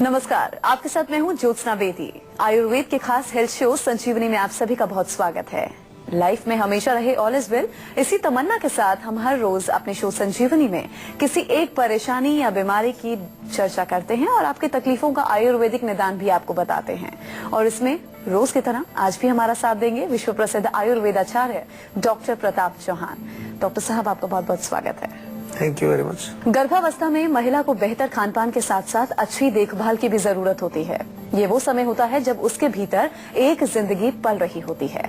नमस्कार, आपके साथ मैं हूं ज्योत्सना बेदी। आयुर्वेद के खास हेल्थ शो संजीवनी में आप सभी का बहुत स्वागत है। लाइफ में हमेशा रहे ऑल इज वेल, इसी तमन्ना के साथ हम हर रोज अपने शो संजीवनी में किसी एक परेशानी या बीमारी की चर्चा करते हैं और आपकी तकलीफों का आयुर्वेदिक निदान भी आपको बताते हैं। और इसमें रोज की तरह आज भी हमारा साथ देंगे विश्व प्रसिद्ध आयुर्वेदाचार्य डॉक्टर प्रताप चौहान। डॉक्टर साहब, आपका बहुत बहुत स्वागत है। Thank you very much. गर्भावस्था में महिला को बेहतर खान पान के साथ साथ अच्छी देखभाल की भी जरूरत होती है। ये वो समय होता है जब उसके भीतर एक जिंदगी पल रही होती है।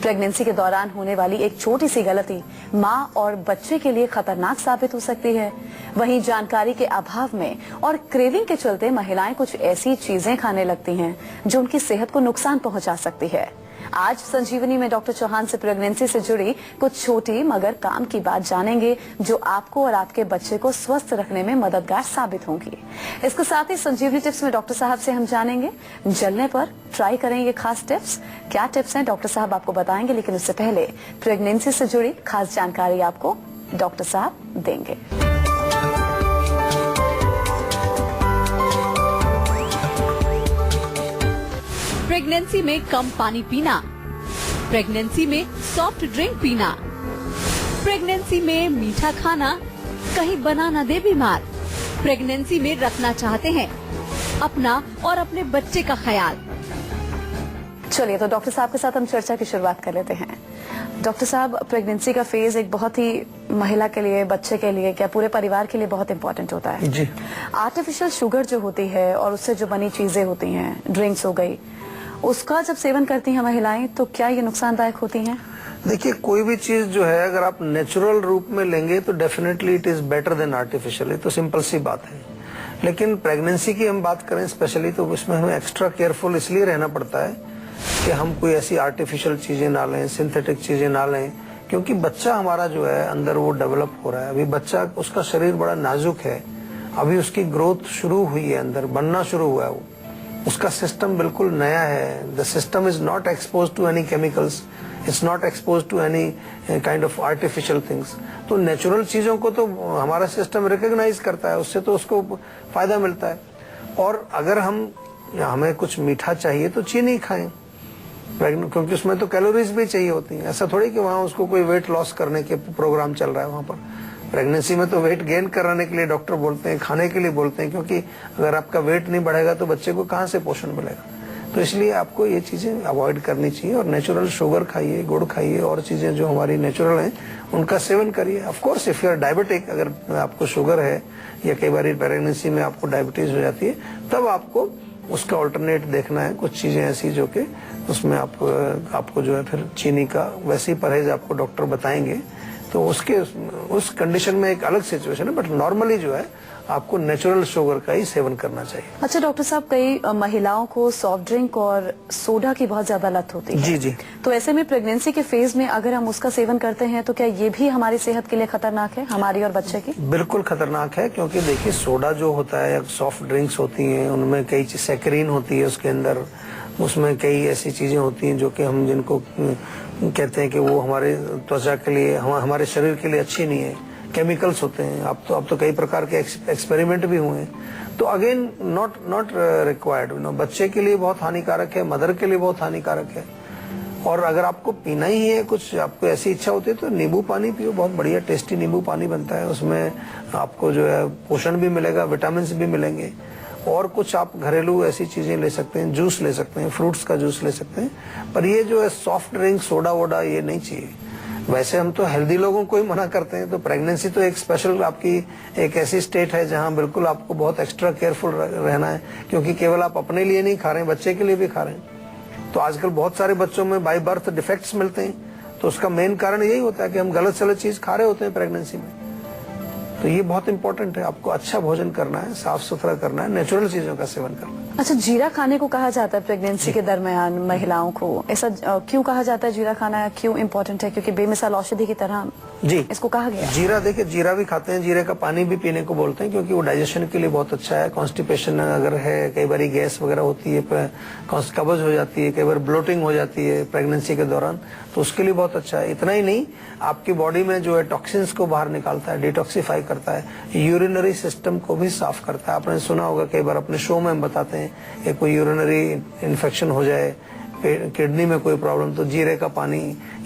प्रेगनेंसी के दौरान होने वाली एक छोटी सी गलती माँ और बच्चे के लिए खतरनाक साबित हो सकती है। वहीं जानकारी के अभाव में और क्रेविंग के चलते महिलाएं कुछ ऐसी चीजें खाने लगती हैं जो उनकी सेहत को नुकसान पहुंचा सकती है। आज संजीवनी में डॉक्टर चौहान से प्रेगनेंसी से जुड़ी कुछ छोटी मगर काम की बात जानेंगे जो आपको और आपके बच्चे को स्वस्थ रखने में मददगार साबित होंगी। इसके साथ ही संजीवनी टिप्स में डॉक्टर साहब से हम जानेंगे जलने पर ट्राई करें ये खास टिप्स। क्या टिप्स हैं डॉक्टर साहब आपको बताएंगे, लेकिन उससे पहले प्रेगनेंसी से जुड़ी खास जानकारी आपको डॉक्टर साहब देंगे। प्रेगनेंसी में कम पानी पीना, प्रेगनेंसी में सॉफ्ट ड्रिंक पीना, प्रेगनेंसी में मीठा खाना कहीं बना न दे बीमार। प्रेगनेंसी में रखना चाहते हैं अपना और अपने बच्चे का ख्याल। चलिए तो डॉक्टर साहब के साथ हम चर्चा की शुरुआत कर लेते हैं। डॉक्टर साहब, प्रेगनेंसी का फेज एक बहुत ही महिला के लिए, बच्चे के लिए, क्या पूरे परिवार के लिए बहुत इंपॉर्टेंट होता है जी। आर्टिफिशियल शुगर जो होती है और उससे जो बनी चीजें होती हैं, ड्रिंक्स हो गई, उसका जब सेवन करती हैं महिलाएं तो क्या ये नुकसानदायक होती हैं? देखिए, कोई भी चीज जो है अगर आप नेचुरल रूप में लेंगे तो definitely it is better than artificial. ये तो सिंपल सी बात है। लेकिन प्रेगनेंसी की हम बात करें स्पेशली, तो उसमें हमें एक्स्ट्रा केयरफुल इसलिए रहना पड़ता है कि हम कोई ऐसी आर्टिफिशियल चीजें ना लें, सिंथेटिक चीजें ना लें, क्योंकि बच्चा हमारा जो है अंदर वो डेवलप हो रहा है। अभी बच्चा, उसका शरीर बड़ा नाजुक है, अभी उसकी ग्रोथ शुरू हुई है, अंदर बनना शुरू हुआ है। वो उसका सिस्टम बिल्कुल नया है। The system is not expose to any chemicals, it's not expose to any kind of artificial things. तो नेचुरल चीजों को तो हमारा सिस्टम रिकॉग्नाइज करता है, उससे तो उसको फायदा मिलता है। और अगर हमें कुछ मीठा चाहिए तो चीनी खाएं, क्योंकि उसमें तो कैलोरीज भी चाहिए होती हैं। ऐसा थोड़ी कि वहाँ उसको कोई वेट लॉस करने के प्रोग्राम चल रहा है। वहाँ पर प्रेगनेंसी में तो वेट गेन कराने के लिए डॉक्टर बोलते हैं, खाने के लिए बोलते हैं, क्योंकि अगर आपका वेट नहीं बढ़ेगा तो बच्चे को कहाँ से पोषण मिलेगा। तो इसलिए आपको ये चीजें अवॉइड करनी चाहिए और नेचुरल शुगर खाइए, गुड़ खाइए, और चीजें जो हमारी नेचुरल हैं उनका सेवन करिए। Of course if you are diabetic, अगर आपको शुगर है या कई बार प्रेगनेंसी में आपको डायबिटीज हो जाती है, तब आपको उसका ऑल्टरनेट देखना है। कुछ चीजें ऐसी जो कि उसमें आपको जो है फिर चीनी का वैसे ही परहेज आपको डॉक्टर बताएंगे, तो उस कंडीशन में एक अलग सिचुएशन है। बट नॉर्मली जो है आपको नेचुरल शुगर का ही सेवन करना चाहिए। अच्छा डॉक्टर साहब, कई महिलाओं को सॉफ्ट ड्रिंक और सोडा की बहुत ज्यादा लत होती है। जी जी। तो ऐसे में प्रेगनेंसी के फेज में अगर हम उसका सेवन करते हैं तो क्या ये भी हमारी सेहत के लिए खतरनाक है, हमारी और बच्चे की? बिल्कुल खतरनाक है, क्योंकि देखिए सोडा जो होता है या सॉफ्ट ड्रिंक्स होती हैं, उनमें कई सैकरीन होती है उसके अंदर, उसमें कई ऐसी चीजें होती हैं जो कि हम जिनको कहते हैं कि वो हमारे त्वचा के लिए, हमारे शरीर के लिए अच्छी नहीं है। केमिकल्स होते हैं। अब तो कई प्रकार के एक्सपेरिमेंट भी हुए हैं। तो अगेन नॉट रिक्वायर्ड। बच्चे के लिए बहुत हानिकारक है, मदर के लिए बहुत हानिकारक है। और अगर आपको पीना ही है, कुछ आपको ऐसी इच्छा होती है, तो नींबू पानी पियो। बहुत बढ़िया टेस्टी नींबू पानी बनता है, उसमें आपको जो है पोषण भी मिलेगा, विटामिन भी मिलेंगे। और कुछ आप घरेलू ऐसी चीजें ले सकते हैं, जूस ले सकते हैं, फ्रूट्स का जूस ले सकते हैं। पर ये जो है सॉफ्ट ड्रिंक, सोडा वोडा, ये नहीं चाहिए। वैसे हम तो हेल्दी लोगों को ही मना करते हैं। तो प्रेगनेंसी तो एक स्पेशल आपकी एक ऐसी स्टेट है जहां बिल्कुल आपको बहुत एक्स्ट्रा केयरफुल रहना है, क्योंकि केवल आप अपने लिए नहीं खा रहे हैं, बच्चे के लिए भी खा रहे हैं। तो आजकल बहुत सारे बच्चों में बाय बर्थ डिफेक्ट्स मिलते हैं। तो उसका मेन कारण यही होता है कि हम गलत सलत चीज खा रहे होते हैं प्रेगनेंसी में। तो ये बहुत इंपॉर्टेंट है। आपको अच्छा भोजन करना है, साफ सुथरा करना है, नेचुरल चीजों का सेवन करना है। अच्छा, जीरा खाने को कहा जाता है प्रेगनेंसी के दरमियान महिलाओं को, ऐसा क्यों कहा जाता है? जीरा खाना क्यों इम्पोर्टेंट है? क्योंकि बेमिसाल औषधि की तरह जी, इसको कहा गया है। जीरा, देखिए जीरा भी खाते हैं, जीरे का पानी भी पीने को बोलते हैं क्योंकि वो डाइजेशन के लिए बहुत अच्छा है। कॉन्स्टिपेशन अगर है, कई बार गैस वगैरह होती है, कब्ज हो जाती है, कई बार ब्लोटिंग हो जाती है प्रेगनेंसी के दौरान, तो उसके लिए बहुत अच्छा है। इतना ही नहीं, आपकी बॉडी में जो है टॉक्सिन्स को बाहर निकालता है, डिटॉक्सिफाई करता है, यूरिनरी सिस्टम को भी साफ करता है। आपने सुना होगा, कई बार अपने शो में हम बताते हैं कि कोई यूरिनरी इन्फेक्शन हो जाए, किडनी में कोई प्रॉब्लम, तो जीरे का पानी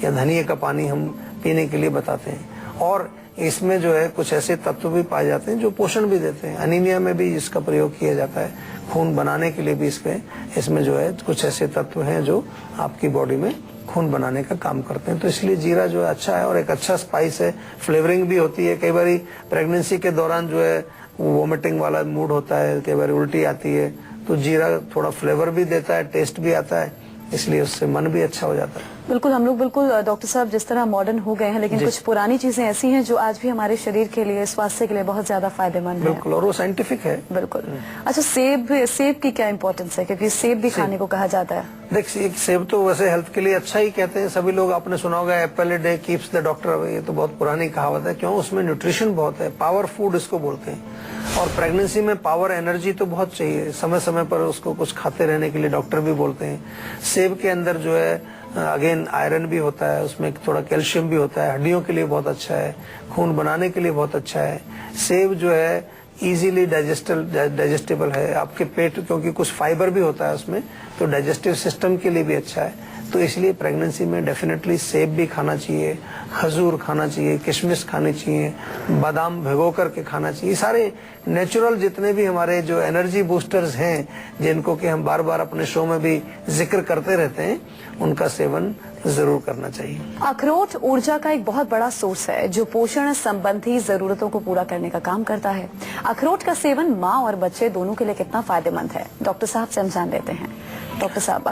या धनिया का पानी हम पीने के लिए बताते हैं। और इसमें जो है कुछ ऐसे तत्व भी पाए जाते हैं जो पोषण भी देते हैं। अनीमिया में भी इसका प्रयोग किया जाता है, खून बनाने के लिए भी इसमें जो है कुछ ऐसे तत्व हैं जो आपकी बॉडी में खून बनाने का काम करते हैं। तो इसलिए जीरा जो है अच्छा है और एक अच्छा स्पाइस है, फ्लेवरिंग भी होती है। कई बार प्रेगनेंसी के दौरान जो है वोमिटिंग वाला मूड होता है, कई बार उल्टी आती है, तो जीरा थोड़ा फ्लेवर भी देता है, टेस्ट भी आता है, इसलिए उससे मन भी अच्छा हो जाता है। बिल्कुल, हम लोग बिल्कुल डॉक्टर साहब जिस तरह मॉडर्न हो गए हैं, लेकिन कुछ पुरानी चीजें ऐसी हैं जो आज भी हमारे शरीर के लिए, स्वास्थ्य के लिए बहुत ज्यादा फायदेमंद है। बिल्कुल, और वो साइंटिफिक है। बिल्कुल। अच्छा, सेब की क्या इम्पोर्टेंस है, क्योंकि सेब भी खाने को कहा जाता है। देखिए, सेब तो वैसे हेल्थ के लिए अच्छा ही कहते हैं सभी लोग। आपने सुना होगा Apple a day keeps the doctor away, ये तो बहुत पुरानी कहावत है। क्यों? उसमें न्यूट्रिशन बहुत है, पावर फूड इसको बोलते हैं। और प्रेगनेंसी में पावर एनर्जी तो बहुत चाहिए, समय समय पर उसको कुछ खाते रहने के लिए डॉक्टर भी बोलते हैं। सेब के अंदर जो है अगेन आयरन भी होता है, उसमें थोड़ा कैल्शियम भी होता है, हड्डियों के लिए बहुत अच्छा है, खून बनाने के लिए बहुत अच्छा है। सेब जो है इजीली डाइजेस्टेबल है आपके पेट, क्योंकि कुछ फाइबर भी होता है उसमें, तो डाइजेस्टिव सिस्टम के लिए भी अच्छा है। तो इसलिए प्रेगनेंसी में डेफिनेटली सेब भी खाना चाहिए, खजूर खाना चाहिए, किशमिश खानी चाहिए, बादाम भिगो करके खाना चाहिए। सारे नेचुरल जितने भी हमारे जो एनर्जी बूस्टर्स हैं, जिनको कि हम बार बार अपने शो में भी जिक्र करते रहते हैं, उनका सेवन जरूर करना चाहिए। अखरोट ऊर्जा का एक बहुत बड़ा सोर्स है जो पोषण संबंधी जरूरतों को पूरा करने का काम करता है। अखरोट का सेवन माँ और बच्चे दोनों के लिए कितना फायदेमंद है, डॉक्टर साहब से हम जान लेते हैं। डॉक्टर साहब,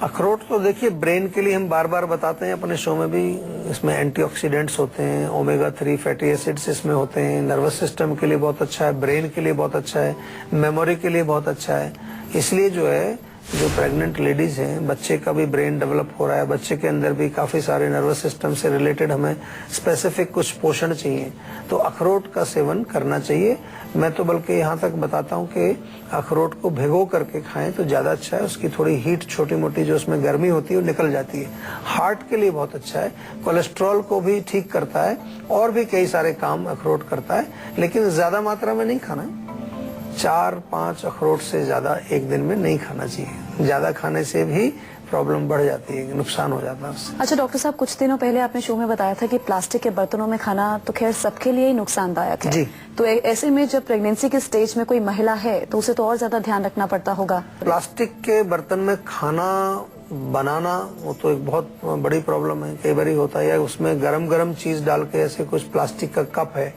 अखरोट तो देखिए ब्रेन के लिए हम बार बार बताते हैं अपने शो में भी, इसमें एंटीऑक्सीडेंट्स होते हैं, ओमेगा 3 फैटी एसिड्स इसमें होते हैं, नर्वस सिस्टम के लिए बहुत अच्छा है, ब्रेन के लिए बहुत अच्छा है, मेमोरी के लिए बहुत अच्छा है। इसलिए जो है, जो प्रेग्नेंट लेडीज हैं, बच्चे का भी ब्रेन डेवलप हो रहा है, बच्चे के अंदर भी काफी सारे नर्वस सिस्टम से रिलेटेड हमें स्पेसिफिक कुछ पोषण चाहिए, तो अखरोट का सेवन करना चाहिए। मैं तो बल्कि यहाँ तक बताता हूँ कि अखरोट को भिगो करके खाएं तो ज्यादा अच्छा है। उसकी थोड़ी हीट, छोटी मोटी जो उसमें गर्मी होती है, वो निकल जाती है। हार्ट के लिए बहुत अच्छा है, कोलेस्ट्रॉल को भी ठीक करता है, और भी कई सारे काम अखरोट करता है, लेकिन ज्यादा मात्रा में नहीं खाना है। 4-5 अखरोट से ज्यादा एक दिन में नहीं खाना चाहिए। ज्यादा खाने से भी प्रॉब्लम बढ़ जाती है, नुकसान हो जाता है उससे। अच्छा डॉक्टर साहब, कुछ दिनों पहले आपने शो में बताया था कि प्लास्टिक के बर्तनों में खाना तो खैर सबके लिए ही नुकसानदायक है। जी। तो ऐसे में जब प्रेगनेंसी के स्टेज में कोई महिला है तो उसे तो और ज्यादा ध्यान रखना पड़ता होगा। प्लास्टिक के बर्तन में खाना बनाना, वो तो एक बहुत बड़ी प्रॉब्लम है। कई बार होता है उसमें गरम चीज डाल के, ऐसे कुछ प्लास्टिक का कप है,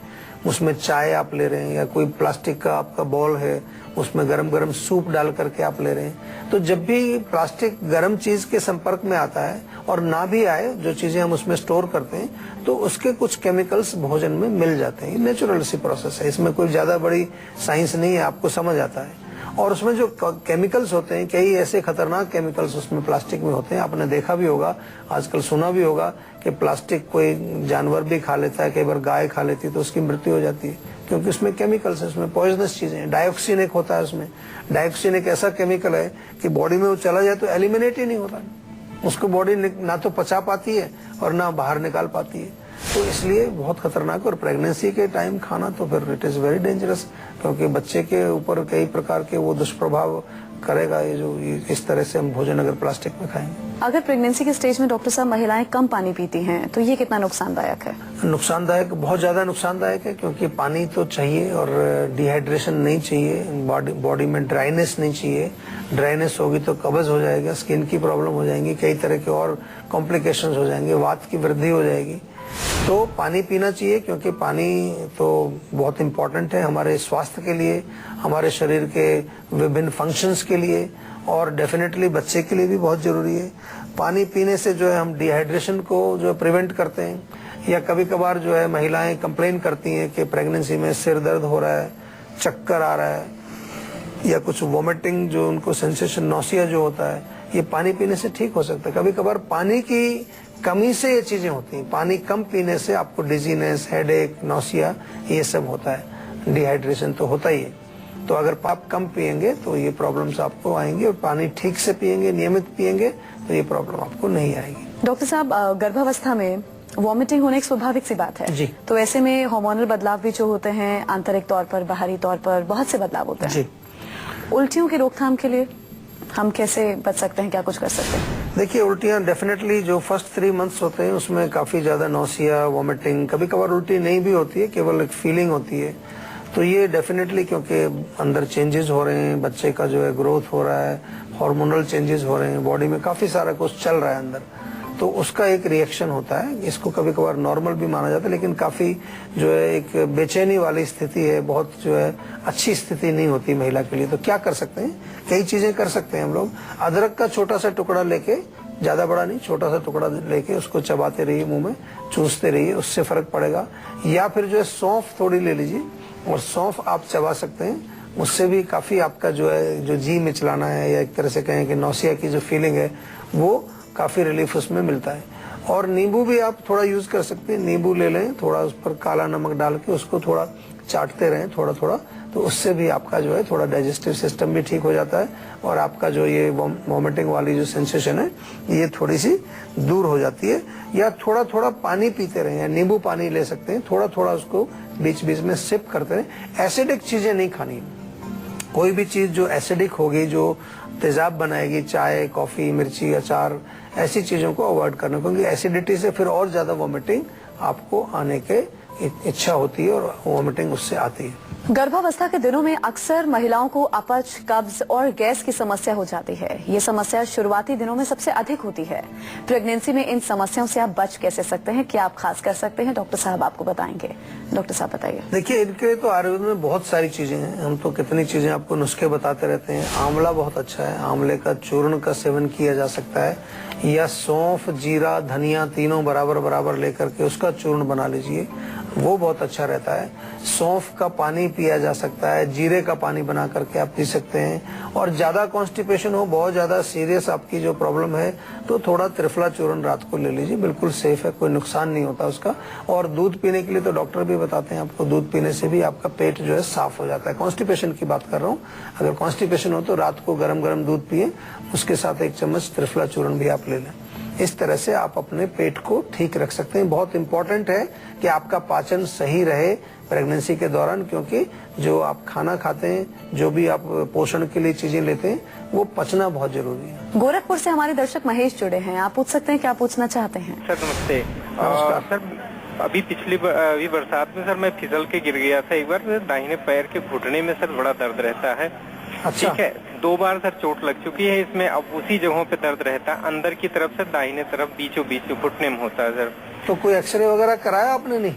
उसमें चाय आप ले रहे हैं, या कोई प्लास्टिक का आपका बॉल है, उसमें गरम सूप डाल करके आप ले रहे हैं। तो जब भी प्लास्टिक गरम चीज के संपर्क में आता है, और ना भी आए, जो चीजें हम उसमें स्टोर करते हैं, तो उसके कुछ केमिकल्स भोजन में मिल जाते हैं। नेचुरल सी प्रोसेस है, इसमें कोई ज्यादा बड़ी साइंस नहीं है, आपको समझ आता है। और उसमें जो केमिकल्स होते हैं, कई ऐसे खतरनाक केमिकल्स उसमें प्लास्टिक में होते हैं। आपने देखा भी होगा, आजकल सुना भी होगा कि प्लास्टिक कोई जानवर भी खा लेता है, कई बार गाय खा लेती है तो उसकी मृत्यु हो जाती है, क्योंकि उसमें केमिकल्स है, उसमें पॉइजनस चीजें हैं। डायोक्सिन एक होता है उसमें। डायोक्सिन एक ऐसा केमिकल है कि बॉडी में वो चला जाए तो एलिमिनेट ही नहीं होता, उसको बॉडी ना तो पचा पाती है और ना बाहर निकाल पाती है। तो इसलिए बहुत खतरनाक। और प्रेगनेंसी के टाइम खाना तो फिर इट इज वेरी डेंजरस, क्योंकि बच्चे के ऊपर कई प्रकार के वो दुष्प्रभाव करेगा ये जो इस तरह से हम भोजन अगर प्लास्टिक में खाएंगे। अगर प्रेगनेंसी के स्टेज में डॉक्टर साहब महिलाएं कम पानी पीती हैं तो ये कितना नुकसानदायक है? नुकसानदायक, बहुत ज्यादा नुकसानदायक है, क्योंकि पानी तो चाहिए और डिहाइड्रेशन नहीं चाहिए, बॉडी में ड्राइनेस नहीं चाहिए। ड्राइनेस होगी तो कब्ज हो जाएगा, स्किन की प्रॉब्लम हो जाएंगी, कई तरह के और कॉम्प्लिकेशंस हो जाएंगे, वात की वृद्धि हो जाएगी। तो पानी पीना चाहिए, क्योंकि पानी तो बहुत इम्पोर्टेंट है हमारे स्वास्थ्य के लिए, हमारे शरीर के विभिन्न फंक्शंस के लिए, और डेफिनेटली बच्चे के लिए भी बहुत जरूरी है। पानी पीने से जो है हम डिहाइड्रेशन को जो प्रिवेंट करते हैं। या कभी कभार जो है महिलाएं कंप्लेन करती हैं कि प्रेगनेंसी में सिर दर्द हो रहा है, चक्कर आ रहा है, या कुछ वोमिटिंग जो उनको सेंसेशन, नौसिया जो होता है, ये पानी पीने से ठीक हो सकता है। कभी कभार पानी की कमी से ये चीजें होती हैं। पानी कम पीने से आपको डिजीनेस, हेडेक, नौसिया ये सब होता है। डिहाइड्रेशन तो होता ही है। तो अगर आप कम पिएंगे तो ये प्रॉब्लम्स आपको आएंगी, और पानी ठीक से पिएंगे, नियमित पिएंगे तो ये प्रॉब्लम आपको नहीं आएगी। डॉक्टर साहब, गर्भावस्था में वॉमिटिंग होने एक स्वाभाविक सी बात है जी। तो ऐसे में हार्मोनल बदलाव भी जो होते हैं, आंतरिक तौर पर, बाहरी तौर पर बहुत से बदलाव होते हैं जी। उल्टियों की रोकथाम के लिए हम कैसे बच सकते हैं, क्या कुछ कर सकते हैं? देखिए, उल्टियां डेफिनेटली जो फर्स्ट 3 मंथ्स होते हैं उसमें काफी ज्यादा नौसिया, वॉमिटिंग, कभी कभार उल्टी नहीं भी होती है, केवल एक फीलिंग होती है। तो ये डेफिनेटली क्योंकि अंदर चेंजेस हो रहे हैं, बच्चे का जो है ग्रोथ हो रहा है, हार्मोनल चेंजेस हो रहे हैं, बॉडी में काफी सारा कुछ चल रहा है अंदर, तो उसका एक रिएक्शन होता है। इसको कभी कभार नॉर्मल भी माना जाता है, लेकिन काफी जो है एक बेचैनी वाली स्थिति है, बहुत जो है अच्छी स्थिति नहीं होती महिला के लिए। तो क्या कर सकते हैं? कई चीजें कर सकते हैं हम लोग। अदरक का छोटा सा टुकड़ा लेके, ज्यादा बड़ा नहीं, छोटा सा टुकड़ा लेके उसको चबाते रहिए, मुंह में चूसते रहिए, उससे फर्क पड़ेगा। या फिर जो है सौंफ थोड़ी ले लीजिए और सौंफ आप चबा सकते हैं, उससे भी काफी आपका जो है जो जी मिचलाना है, या एक तरह से कहें कि नौसिया की जो फीलिंग है वो काफी रिलीफ उसमें मिलता है। और नींबू भी आप थोड़ा यूज कर सकते हैं। नींबू ले लें, थोड़ा उस पर काला नमक डाल के उसको थोड़ा चाटते रहें थोड़ा थोड़ा, तो उससे भी आपका जो है थोड़ा डाइजेस्टिव सिस्टम भी ठीक हो जाता है, और आपका जो ये वॉमिटिंग वाली जो सेंसेशन है ये थोड़ी सी दूर हो जाती है। या थोड़ा थोड़ा पानी पीते रहें, या नींबू पानी ले सकते हैं, थोड़ा थोड़ा उसको बीच बीच में सिप करते रहें। एसिडिक चीजें नहीं खानी। कोई भी चीज जो एसिडिक होगी, जो तेजाब बनाएगी, चाय, कॉफी, मिर्ची, अचार, ऐसी चीजों को अवॉइड करना, क्योंकि एसिडिटी से फिर और ज्यादा वॉमिटिंग आपको आने के इच्छा होती है और वॉमिटिंग उससे आती है। गर्भावस्था के दिनों में अक्सर महिलाओं को अपच, कब्ज और गैस की समस्या हो जाती है। ये समस्या शुरुआती दिनों में सबसे अधिक होती है। प्रेगनेंसी में इन समस्याओं से आप बच कैसे सकते हैं, क्या आप खास कर सकते हैं? डॉक्टर साहब आपको बताएंगे। डॉक्टर साहब बताइए। देखिए, इनके लिए तो आयुर्वेद में बहुत सारी चीजें हैं। हम तो कितनी चीजें आपको नुस्खे बताते रहते हैं। आंवला बहुत अच्छा है, आंवले का चूर्ण का सेवन किया जा सकता है, या सौंफ, जीरा, धनिया तीनों बराबर बराबर लेकर के उसका चूर्ण बना लीजिए, वो बहुत अच्छा रहता है। सौंफ का पानी पिया जा सकता है, जीरे का पानी बना करके आप पी सकते हैं। और ज्यादा कॉन्स्टिपेशन हो, बहुत ज्यादा सीरियस आपकी जो प्रॉब्लम है, तो थोड़ा त्रिफला चूर्ण रात को ले लीजिए, बिल्कुल सेफ है, कोई नुकसान नहीं होता उसका। और दूध पीने के लिए तो डॉक्टर भी बताते हैं आपको, दूध पीने से भी आपका पेट जो है साफ हो जाता है। कॉन्स्टिपेशन की बात कर रहा हूँ। अगर कॉन्स्टिपेशन हो तो रात को गरम गरम दूध पिए, उसके साथ 1 चम्मच त्रिफला चूर्ण भी आप ले लें। इस तरह से आप अपने पेट को ठीक रख सकते हैं। बहुत इंपॉर्टेंट है कि आपका पाचन सही रहे प्रेगनेंसी के दौरान, क्योंकि जो आप खाना खाते हैं, जो भी आप पोषण के लिए चीजें लेते हैं, वो पचना बहुत जरूरी है। गोरखपुर से हमारे दर्शक महेश जुड़े हैं, आप पूछ सकते हैं, क्या पूछना चाहते हैं? सर नमस्ते। नमस्कार। सर अभी अभी बरसात में सर मैं फिसल के गिर गया था एक बार। दाहिने पैर के घुटने में सर बड़ा दर्द रहता है। अच्छा। ठीक है, 2 बार सर चोट लग चुकी है इसमें। अब उसी जगहों पे दर्द रहता है, अंदर की तरफ से दाहिने तरफ बीचों बीच घुटने में होता है सर। तो कोई एक्सरे वगैरह कराया आपने? नहीं,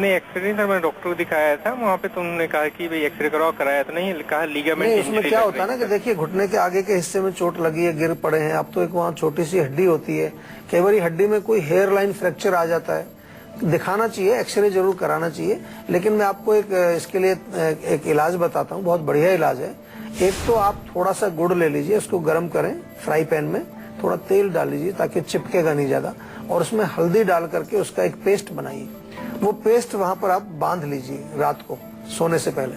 एक्सरे सर मैंने डॉक्टर को दिखाया था वहाँ पे, तो उन्होंने कहा कि भाई एक्सरे कराओ, कराया तो नहीं, कहा लीगामेंट नहीं, उसमें क्या होता है ना कि देखिए, घुटने के आगे के हिस्से में चोट लगी है, गिर पड़े हैं आप, तो एक वहाँ छोटी सी हड्डी होती है, कई बार हड्डी में कोई हेयर लाइन फ्रैक्चर आ जाता है, दिखाना चाहिए, एक्सरे जरूर कराना चाहिए। लेकिन मैं आपको इसके लिए एक इलाज बताता हूँ, बहुत बढ़िया इलाज है। एक तो आप थोड़ा सा गुड़ ले लीजिए, उसको गर्म करें फ्राई पैन में, थोड़ा तेल डाल लीजिए ताकि चिपकेगा नहीं ज्यादा, और उसमें हल्दी डाल करके उसका एक पेस्ट बनाइए। वो पेस्ट वहां पर आप बांध लीजिए रात को सोने से पहले,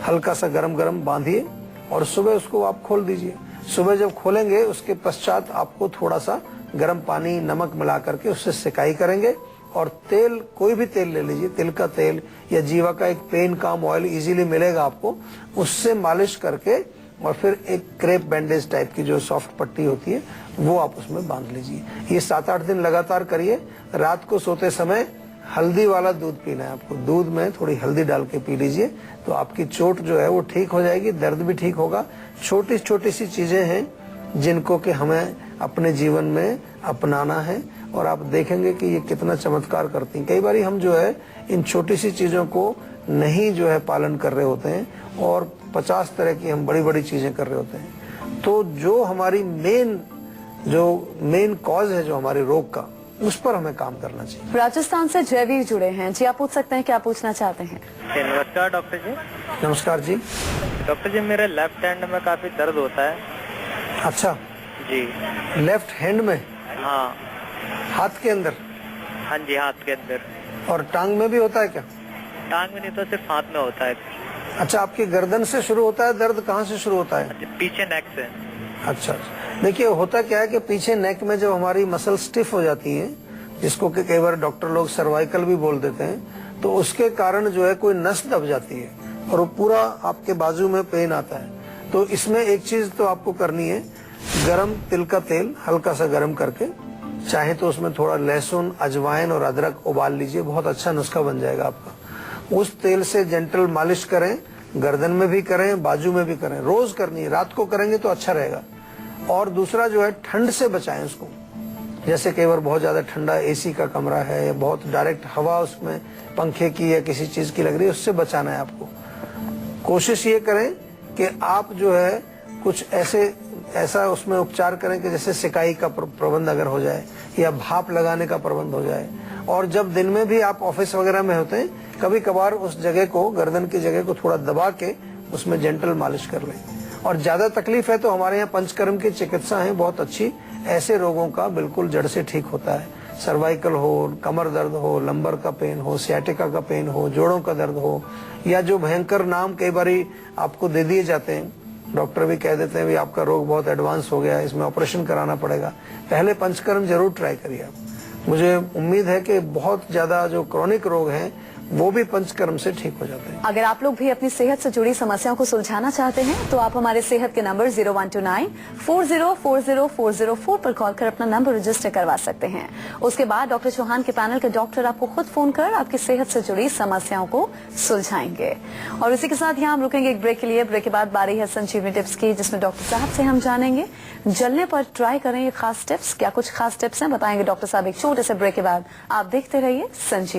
हल्का सा गरम गरम बांधिए, और सुबह उसको आप खोल दीजिए। सुबह जब खोलेंगे उसके पश्चात आपको थोड़ा सा गर्म पानी, नमक मिला करके उससे सिकाई करेंगे, और तेल, कोई भी तेल ले लीजिए, तिल का तेल या जीवा का एक पेन काम ऑयल इजीली मिलेगा आपको, उससे मालिश करके, और फिर एक क्रेप बैंडेज टाइप की जो सॉफ्ट पट्टी होती है वो आप उसमें बांध लीजिए। ये 7-8 दिन लगातार करिए। रात को सोते समय हल्दी वाला दूध पीना है आपको, दूध में थोड़ी हल्दी डाल के पी लीजिए, तो आपकी चोट जो है वो ठीक हो जाएगी, दर्द भी ठीक होगा। छोटी छोटी सी चीजें हैं जिनको कि हमें अपने जीवन में अपनाना है, और आप देखेंगे कि ये कितना चमत्कार करती हैं। कई बार हम जो है इन छोटी सी चीजों को नहीं जो है पालन कर रहे होते हैं, और 50 तरह की हम बड़ी बड़ी चीजें कर रहे होते हैं। तो जो हमारी मेन कॉज है जो हमारे रोग का, उस पर हमें काम करना चाहिए। राजस्थान से जयवीर जुड़े हैं जी, आप पूछ सकते हैं, क्या पूछना चाहते हैं? नमस्कार डॉक्टर जी। नमस्कार जी। डॉक्टर जी, मेरे लेफ्ट हैंड में काफी दर्द होता है। अच्छा। जी। लेफ्ट हैंड में, हाँ। हाथ के अंदर? हाँ जी, हाथ के अंदर। और टांग में भी होता है क्या? टांग में नहीं तो सिर्फ हाथ में होता है। अच्छा, आपकी गर्दन से शुरू होता है दर्द? कहाँ से शुरू होता है? पीछे नेक से। अच्छा, देखिए होता क्या है कि पीछे नेक में जब हमारी मसल स्टिफ हो जाती है, जिसको कि कई बार डॉक्टर लोग सर्वाइकल भी बोल देते हैं, तो उसके कारण जो है कोई नस दब जाती है और वो पूरा आपके बाजू में पेन आता है। तो इसमें एक चीज तो आपको करनी है, गरम तिल का तेल हल्का सा गरम करके, चाहे तो उसमें थोड़ा लहसुन, अजवाइन और अदरक उबाल लीजिए, बहुत अच्छा नुस्खा बन जाएगा आपका। उस तेल से जेंटल मालिश करें, गर्दन में भी करें, बाजू में भी करें, रोज करनी है, रात को करेंगे तो अच्छा रहेगा। और दूसरा जो है, ठंड से बचाएं उसको। जैसे कई बार बहुत ज्यादा ठंडा एसी का कमरा है या बहुत डायरेक्ट हवा उसमें पंखे की या किसी चीज की लग रही है, उससे बचाना है आपको। कोशिश ये करें कि आप जो है कुछ ऐसा उसमें उपचार करें कि जैसे सिकाई का प्रबंध अगर हो जाए या भाप लगाने का प्रबंध हो जाए। और जब दिन में भी आप ऑफिस वगैरह में होते हैं, कभी कभार उस जगह को, गर्दन की जगह को थोड़ा दबा के उसमें जेंटल मालिश कर लें। और ज्यादा तकलीफ है तो हमारे यहाँ पंचकर्म की चिकित्सा है बहुत अच्छी, ऐसे रोगों का बिल्कुल जड़ से ठीक होता है। सर्वाइकल हो, कमर दर्द हो, लंबर का पेन हो, सियाटिका का पेन हो, जोड़ों का दर्द हो, या जो भयंकर नाम कई बारी आपको दे दिए जाते हैं, डॉक्टर भी कह देते हैं भी आपका रोग बहुत एडवांस हो गया है, इसमें ऑपरेशन कराना पड़ेगा, पहले पंचकर्म जरूर ट्राई करिए आप। मुझे उम्मीद है कि बहुत ज्यादा जो क्रॉनिक रोग हैं वो भी पंचकर्म से ठीक हो जाते हैं। अगर आप लोग भी अपनी सेहत से जुड़ी समस्याओं को सुलझाना चाहते हैं तो आप हमारे सेहत के नंबर 0129404004 पर कॉल कर अपना नंबर रजिस्टर करवा सकते हैं। उसके बाद डॉक्टर चौहान के पैनल के डॉक्टर आपको खुद फोन कर आपकी सेहत से जुड़ी समस्याओं को सुलझाएंगे। और इसी के साथ यहाँ हम रुकेंगे एक ब्रेक के लिए। ब्रेक के बाद बारी है संजीवनी टिप्स की, जिसमें डॉक्टर साहब से हम जानेंगे जलने पर ट्राई करें ये खास टिप्स। क्या कुछ खास टिप्स हैं, बताएंगे डॉक्टर साहब एक छोटे से ब्रेक के बाद। आप देखते रहिए संजीवनी।